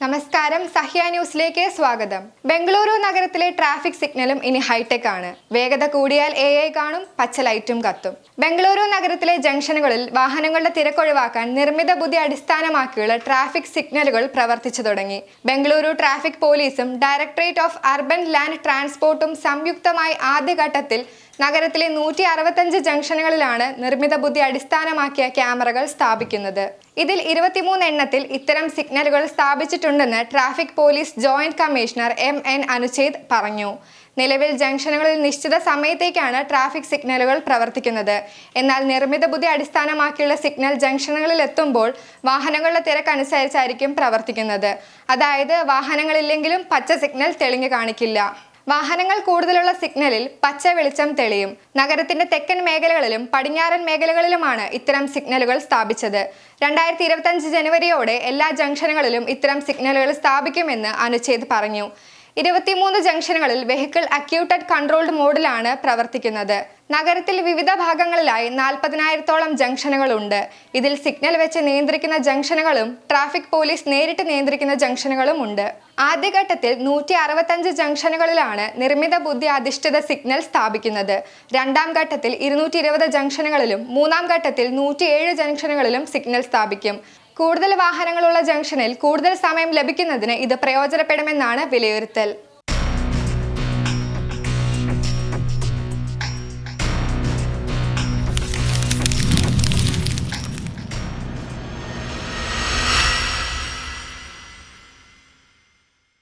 നമസ്കാരം, സഹ്യ ന്യൂസിലേക്ക് സ്വാഗതം. ബംഗളൂരു നഗരത്തിലെ ട്രാഫിക് സിഗ്നലും ഇനി ഹൈടെക് ആണ്. വേഗത കൂടിയാൽ AI കാണും, പച്ച ലൈറ്റും കത്തും. ബംഗളൂരു നഗരത്തിലെ ജംഗ്ഷനുകളിൽ വാഹനങ്ങളുടെ തിരക്കൊഴിവാക്കാൻ നിർമ്മിത ബുദ്ധി അടിസ്ഥാനമാക്കിയുള്ള ട്രാഫിക് സിഗ്നലുകൾ പ്രവർത്തിച്ചു തുടങ്ങി. ബംഗളൂരു ട്രാഫിക് പോലീസും ഡയറക്ടറേറ്റ് ഓഫ് അർബൻ ലാൻഡ് ട്രാൻസ്പോർട്ടും സംയുക്തമായി ആദ്യഘട്ടത്തിൽ നഗരത്തിലെ 165 ജംഗ്ഷനുകളിലാണ് നിർമ്മിത ബുദ്ധി അടിസ്ഥാനമാക്കിയ ക്യാമറകൾ സ്ഥാപിക്കുന്നത്. ഇതിൽ 23 എണ്ണത്തിൽ ഇത്തരം സിഗ്നലുകൾ സ്ഥാപിച്ചിട്ടുണ്ടെന്ന് traffic police joint commissioner MN Anuchet പറഞ്ഞു. നിലവിൽ ജംഗ്ഷനുകളിൽ നിശ്ചിത സമയത്തേക്കാണ് ട്രാഫിക് സിഗ്നലുകൾ പ്രവർത്തിക്കുന്നത്. എന്നാൽ നിർമ്മിത ബുദ്ധി അടിസ്ഥാനമാക്കിയുള്ള സിഗ്നൽ ജംഗ്ഷനുകളിൽ എത്തുമ്പോൾ വാഹനങ്ങളുടെ തിരക്കനുസരിച്ചായിരിക്കും പ്രവർത്തിക്കുന്നത്. അതായത് വാഹനങ്ങളില്ലെങ്കിലും പച്ച സിഗ്നൽ തെളിഞ്ഞു കാണിക്കില്ല. വാഹനങ്ങൾ കൂടുതലുള്ള സിഗ്നലിൽ പച്ച വെളിച്ചം തെളിയും. നഗരത്തിന്റെ തെക്കൻ മേഖലകളിലും പടിഞ്ഞാറൻ മേഖലകളിലുമാണ് ഇത്തരം സിഗ്നലുകൾ സ്ഥാപിച്ചത്. 2025 ജനുവരിയോടെ എല്ലാ ജംഗ്ഷനുകളിലും ഇത്തരം സിഗ്നലുകൾ സ്ഥാപിക്കുമെന്ന് അനുചേത് പറഞ്ഞു. 23 ജംഗ്ഷനുകളിൽ വെഹിക്കിൾ അക്യൂട്ടഡ് കൺട്രോൾഡ് മോഡിലാണ് പ്രവർത്തിക്കുന്നത്. നഗരത്തിൽ വിവിധ ഭാഗങ്ങളിലായി 40,000-ഓളം ജംഗ്ഷനുകളുണ്ട്. ഇതിൽ സിഗ്നൽ വെച്ച് നിയന്ത്രിക്കുന്ന ജംഗ്ഷനുകളും ട്രാഫിക് പോലീസ് നേരിട്ട് നിയന്ത്രിക്കുന്ന ജംഗ്ഷനുകളും ഉണ്ട്. ആദ്യഘട്ടത്തിൽ 165 ജംഗ്ഷനുകളിലാണ് നിർമ്മിത ബുദ്ധി അധിഷ്ഠിത സിഗ്നൽ സ്ഥാപിക്കുന്നത്. രണ്ടാം ഘട്ടത്തിൽ 220 ജംഗ്ഷനുകളിലും മൂന്നാം ഘട്ടത്തിൽ 107 ജംഗ്ഷനുകളിലും സിഗ്നൽ സ്ഥാപിക്കും. കൂടുതൽ വാഹനങ്ങളുള്ള ജംഗ്ഷനിൽ കൂടുതൽ സമയം ലഭിക്കുന്നതിന് ഇത് പ്രയോജനപ്പെടുമെന്നാണ് വിലയിരുത്തൽ.